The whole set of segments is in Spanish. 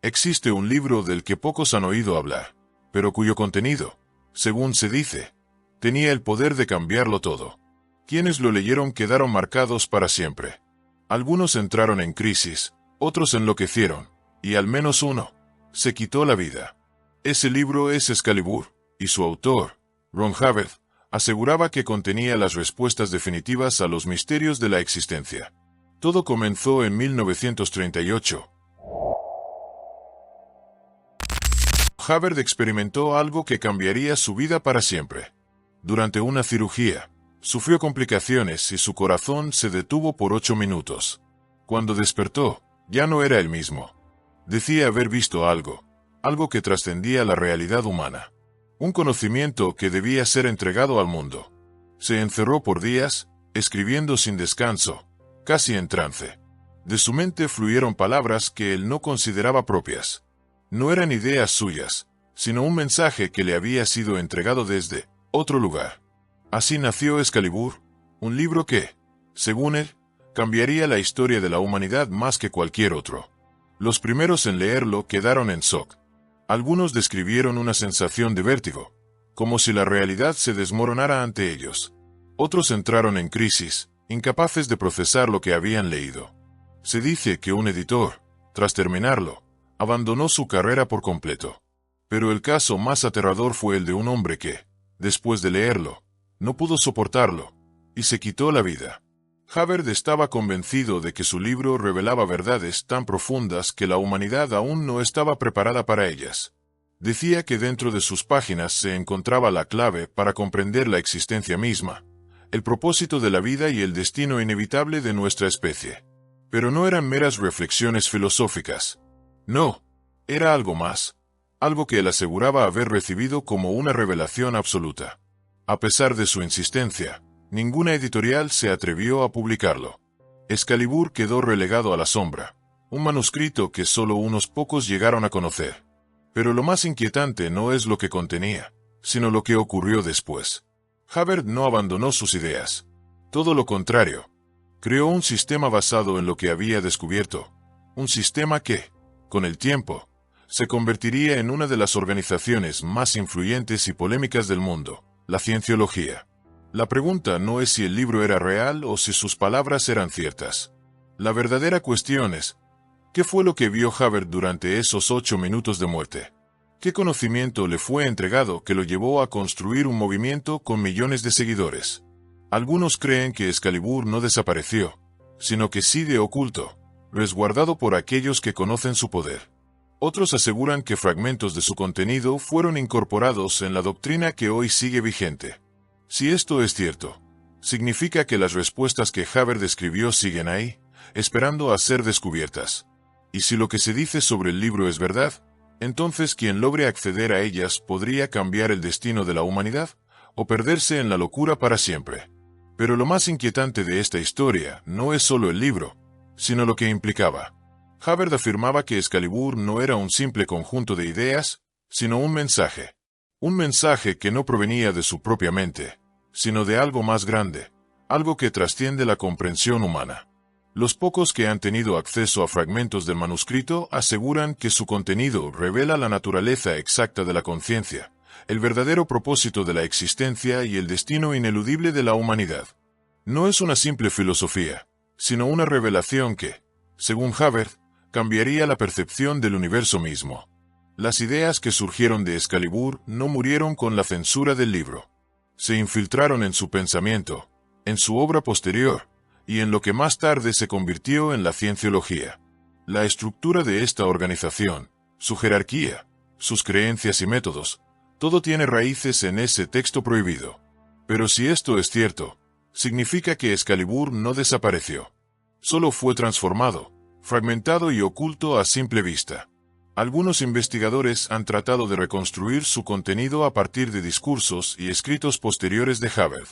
Existe un libro del que pocos han oído hablar, pero cuyo contenido, según se dice, tenía el poder de cambiarlo todo. Quienes lo leyeron quedaron marcados para siempre. Algunos entraron en crisis, otros enloquecieron, y al menos uno se quitó la vida. Ese libro es Excalibur, y su autor, Ron Hubbard, aseguraba que contenía las respuestas definitivas a los misterios de la existencia. Todo comenzó en 1938. Hubbard experimentó algo que cambiaría su vida para siempre. Durante una cirugía, sufrió complicaciones y su corazón se detuvo por 8 minutos. Cuando despertó, ya no era el mismo. Decía haber visto algo que trascendía la realidad humana. Un conocimiento que debía ser entregado al mundo. Se encerró por días, escribiendo sin descanso, casi en trance. De su mente fluyeron palabras que él no consideraba propias. No eran ideas suyas, sino un mensaje que le había sido entregado desde otro lugar. Así nació Excalibur, un libro que, según él, cambiaría la historia de la humanidad más que cualquier otro. Los primeros en leerlo quedaron en shock. Algunos describieron una sensación de vértigo, como si la realidad se desmoronara ante ellos. Otros entraron en crisis, incapaces de procesar lo que habían leído. Se dice que un editor, tras terminarlo, abandonó su carrera por completo. Pero el caso más aterrador fue el de un hombre que, después de leerlo, no pudo soportarlo, y se quitó la vida. Hubbard estaba convencido de que su libro revelaba verdades tan profundas que la humanidad aún no estaba preparada para ellas. Decía que dentro de sus páginas se encontraba la clave para comprender la existencia misma, el propósito de la vida y el destino inevitable de nuestra especie. Pero no eran meras reflexiones filosóficas. No, era algo más, algo que él aseguraba haber recibido como una revelación absoluta. A pesar de su insistencia, ninguna editorial se atrevió a publicarlo. Excalibur quedó relegado a la sombra, un manuscrito que solo unos pocos llegaron a conocer. Pero lo más inquietante no es lo que contenía, sino lo que ocurrió después. Hubbard no abandonó sus ideas. Todo lo contrario. Creó un sistema basado en lo que había descubierto. Un sistema que, con el tiempo, se convertiría en una de las organizaciones más influyentes y polémicas del mundo, la cienciología. La pregunta no es si el libro era real o si sus palabras eran ciertas. La verdadera cuestión es, ¿qué fue lo que vio Hubbard durante esos 8 minutos de muerte? ¿Qué conocimiento le fue entregado que lo llevó a construir un movimiento con millones de seguidores? Algunos creen que Excalibur no desapareció, sino que sigue oculto, resguardado por aquellos que conocen su poder. Otros aseguran que fragmentos de su contenido fueron incorporados en la doctrina que hoy sigue vigente. Si esto es cierto, significa que las respuestas que Hubbard describió siguen ahí, esperando a ser descubiertas. Y si lo que se dice sobre el libro es verdad, entonces quien logre acceder a ellas podría cambiar el destino de la humanidad, o perderse en la locura para siempre. Pero lo más inquietante de esta historia no es solo el libro, sino lo que implicaba. Hubbard afirmaba que Excalibur no era un simple conjunto de ideas, sino un mensaje. Un mensaje que no provenía de su propia mente, sino de algo más grande, algo que trasciende la comprensión humana. Los pocos que han tenido acceso a fragmentos del manuscrito aseguran que su contenido revela la naturaleza exacta de la conciencia, el verdadero propósito de la existencia y el destino ineludible de la humanidad. No es una simple filosofía, sino una revelación que, según Hubbard, cambiaría la percepción del universo mismo. Las ideas que surgieron de Excalibur no murieron con la censura del libro. Se infiltraron en su pensamiento, en su obra posterior, y en lo que más tarde se convirtió en la cienciología. La estructura de esta organización, su jerarquía, sus creencias y métodos, todo tiene raíces en ese texto prohibido. Pero si esto es cierto, significa que Excalibur no desapareció. Solo fue transformado, fragmentado y oculto a simple vista. Algunos investigadores han tratado de reconstruir su contenido a partir de discursos y escritos posteriores de Hubbard.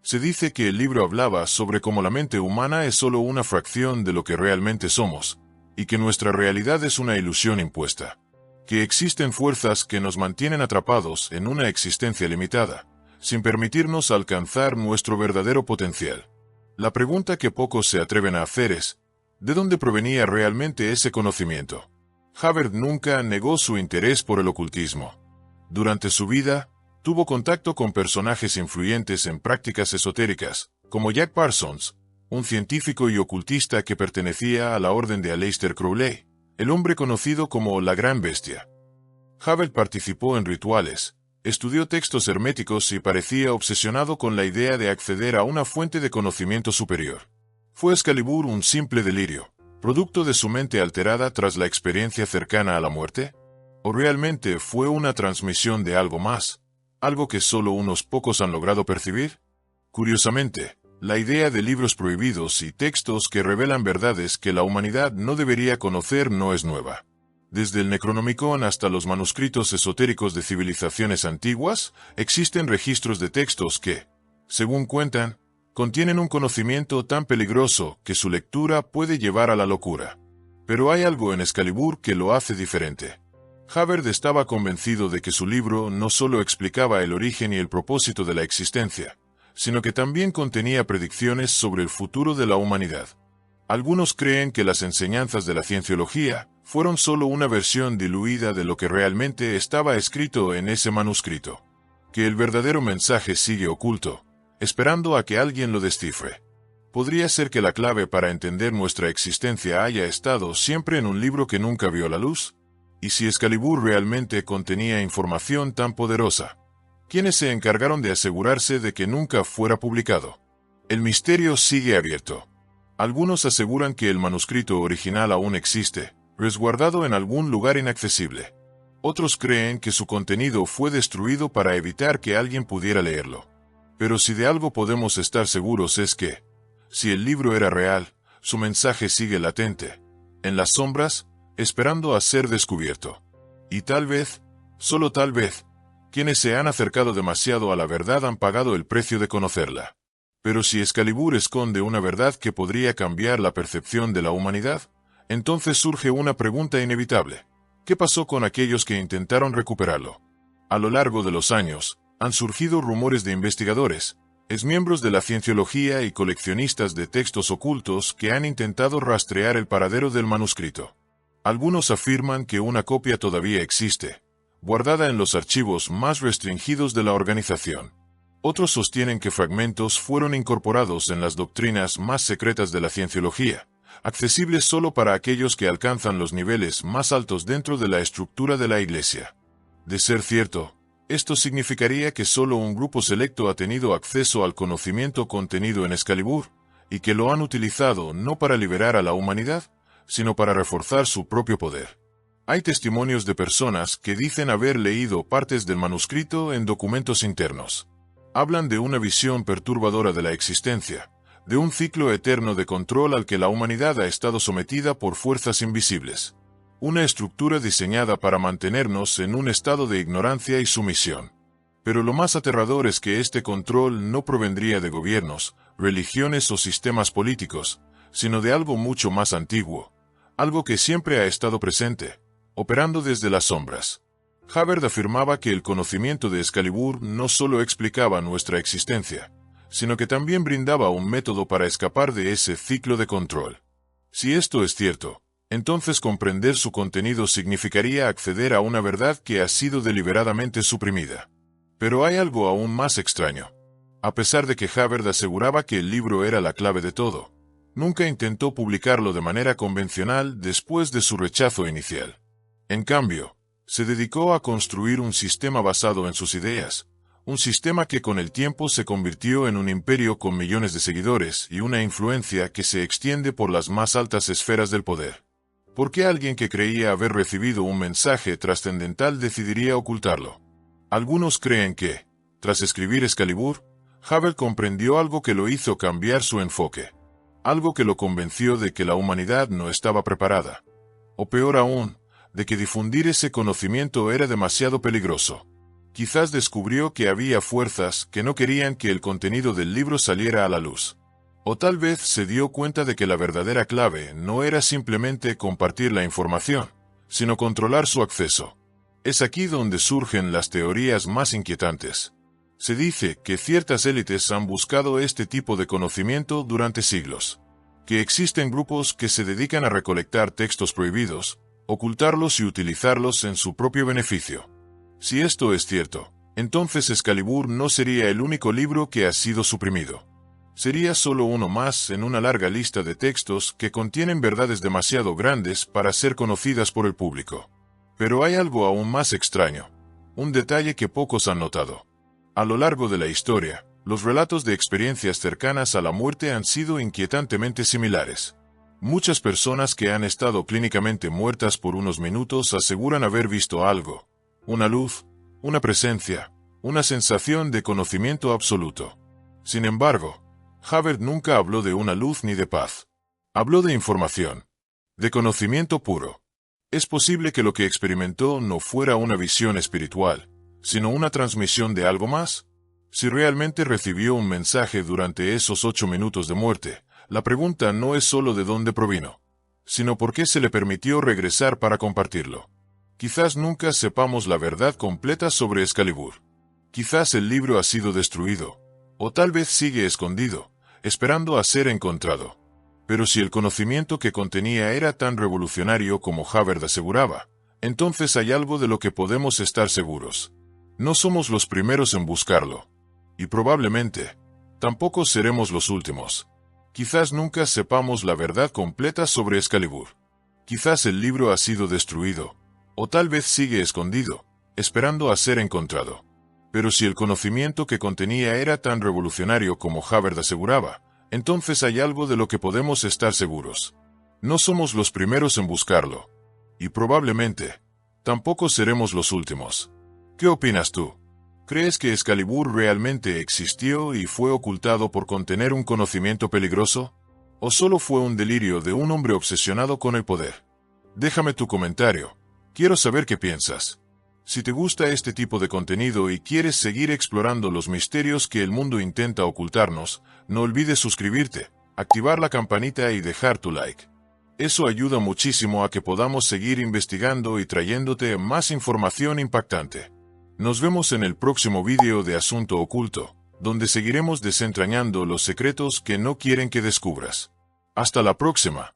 Se dice que el libro hablaba sobre cómo la mente humana es solo una fracción de lo que realmente somos, y que nuestra realidad es una ilusión impuesta. Que existen fuerzas que nos mantienen atrapados en una existencia limitada, sin permitirnos alcanzar nuestro verdadero potencial. La pregunta que pocos se atreven a hacer es, ¿de dónde provenía realmente ese conocimiento? Havard nunca negó su interés por el ocultismo. Durante su vida, tuvo contacto con personajes influyentes en prácticas esotéricas, como Jack Parsons, un científico y ocultista que pertenecía a la orden de Aleister Crowley, el hombre conocido como la Gran Bestia. Havard participó en rituales, estudió textos herméticos y parecía obsesionado con la idea de acceder a una fuente de conocimiento superior. ¿Fue Excalibur un simple delirio, producto de su mente alterada tras la experiencia cercana a la muerte? ¿O realmente fue una transmisión de algo más, algo que solo unos pocos han logrado percibir? Curiosamente, la idea de libros prohibidos y textos que revelan verdades que la humanidad no debería conocer no es nueva. Desde el Necronomicon hasta los manuscritos esotéricos de civilizaciones antiguas, existen registros de textos que, según cuentan, contienen un conocimiento tan peligroso que su lectura puede llevar a la locura. Pero hay algo en Excalibur que lo hace diferente. Havard estaba convencido de que su libro no solo explicaba el origen y el propósito de la existencia, sino que también contenía predicciones sobre el futuro de la humanidad. Algunos creen que las enseñanzas de la cienciología fueron solo una versión diluida de lo que realmente estaba escrito en ese manuscrito, que el verdadero mensaje sigue oculto, esperando a que alguien lo descifre. Podría ser que la clave para entender nuestra existencia haya estado siempre en un libro que nunca vio la luz. ¿Y si Excalibur realmente contenía información tan poderosa? ¿Quiénes se encargaron de asegurarse de que nunca fuera publicado? El misterio sigue abierto. Algunos aseguran que el manuscrito original aún existe, resguardado en algún lugar inaccesible. Otros creen que su contenido fue destruido para evitar que alguien pudiera leerlo. Pero si de algo podemos estar seguros es que, si el libro era real, su mensaje sigue latente, en las sombras, esperando a ser descubierto. Y tal vez, solo tal vez, quienes se han acercado demasiado a la verdad han pagado el precio de conocerla. Pero si Excalibur esconde una verdad que podría cambiar la percepción de la humanidad, entonces surge una pregunta inevitable. ¿Qué pasó con aquellos que intentaron recuperarlo? A lo largo de los años, han surgido rumores de investigadores, exmiembros de la cienciología y coleccionistas de textos ocultos que han intentado rastrear el paradero del manuscrito. Algunos afirman que una copia todavía existe, guardada en los archivos más restringidos de la organización. Otros sostienen que fragmentos fueron incorporados en las doctrinas más secretas de la cienciología, accesibles solo para aquellos que alcanzan los niveles más altos dentro de la estructura de la Iglesia. De ser cierto, esto significaría que solo un grupo selecto ha tenido acceso al conocimiento contenido en Excalibur, y que lo han utilizado no para liberar a la humanidad, sino para reforzar su propio poder. Hay testimonios de personas que dicen haber leído partes del manuscrito en documentos internos. Hablan de una visión perturbadora de la existencia, de un ciclo eterno de control al que la humanidad ha estado sometida por fuerzas invisibles. Una estructura diseñada para mantenernos en un estado de ignorancia y sumisión. Pero lo más aterrador es que este control no provendría de gobiernos, religiones o sistemas políticos, sino de algo mucho más antiguo, algo que siempre ha estado presente, operando desde las sombras. Havard afirmaba que el conocimiento de Excalibur no solo explicaba nuestra existencia, sino que también brindaba un método para escapar de ese ciclo de control. Si esto es cierto, entonces comprender su contenido significaría acceder a una verdad que ha sido deliberadamente suprimida. Pero hay algo aún más extraño. A pesar de que Havard aseguraba que el libro era la clave de todo, nunca intentó publicarlo de manera convencional después de su rechazo inicial. En cambio, se dedicó a construir un sistema basado en sus ideas, un sistema que con el tiempo se convirtió en un imperio con millones de seguidores y una influencia que se extiende por las más altas esferas del poder. ¿Por qué alguien que creía haber recibido un mensaje trascendental decidiría ocultarlo? Algunos creen que, tras escribir Excalibur, Havard comprendió algo que lo hizo cambiar su enfoque. Algo que lo convenció de que la humanidad no estaba preparada. O peor aún, de que difundir ese conocimiento era demasiado peligroso. Quizás descubrió que había fuerzas que no querían que el contenido del libro saliera a la luz. O tal vez se dio cuenta de que la verdadera clave no era simplemente compartir la información, sino controlar su acceso. Es aquí donde surgen las teorías más inquietantes. Se dice que ciertas élites han buscado este tipo de conocimiento durante siglos, que existen grupos que se dedican a recolectar textos prohibidos, ocultarlos y utilizarlos en su propio beneficio. Si esto es cierto, entonces Excalibur no sería el único libro que ha sido suprimido. Sería solo uno más en una larga lista de textos que contienen verdades demasiado grandes para ser conocidas por el público. Pero hay algo aún más extraño, un detalle que pocos han notado. A lo largo de la historia, los relatos de experiencias cercanas a la muerte han sido inquietantemente similares. Muchas personas que han estado clínicamente muertas por unos minutos aseguran haber visto algo, una luz, una presencia, una sensación de conocimiento absoluto. Sin embargo, Havert nunca habló de una luz ni de paz. Habló de información, de conocimiento puro. Es posible que lo que experimentó no fuera una visión espiritual, sino una transmisión de algo más. Si realmente recibió un mensaje durante esos 8 minutos de muerte, la pregunta no es solo de dónde provino, sino por qué se le permitió regresar para compartirlo. Quizás nunca sepamos la verdad completa sobre Excalibur. Quizás el libro ha sido destruido, o tal vez sigue escondido, esperando a ser encontrado. Pero si el conocimiento que contenía era tan revolucionario como Havert aseguraba, entonces hay algo de lo que podemos estar seguros. No somos los primeros en buscarlo. Y probablemente, tampoco seremos los últimos. Quizás nunca sepamos la verdad completa sobre Excalibur. Quizás el libro ha sido destruido, o tal vez sigue escondido, esperando a ser encontrado. Pero si el conocimiento que contenía era tan revolucionario como Havert aseguraba, entonces hay algo de lo que podemos estar seguros. No somos los primeros en buscarlo. Y probablemente, tampoco seremos los últimos. ¿Qué opinas tú? ¿Crees que Excalibur realmente existió y fue ocultado por contener un conocimiento peligroso? ¿O solo fue un delirio de un hombre obsesionado con el poder? Déjame tu comentario. Quiero saber qué piensas. Si te gusta este tipo de contenido y quieres seguir explorando los misterios que el mundo intenta ocultarnos, no olvides suscribirte, activar la campanita y dejar tu like. Eso ayuda muchísimo a que podamos seguir investigando y trayéndote más información impactante. Nos vemos en el próximo vídeo de Asunto Oculto, donde seguiremos desentrañando los secretos que no quieren que descubras. Hasta la próxima.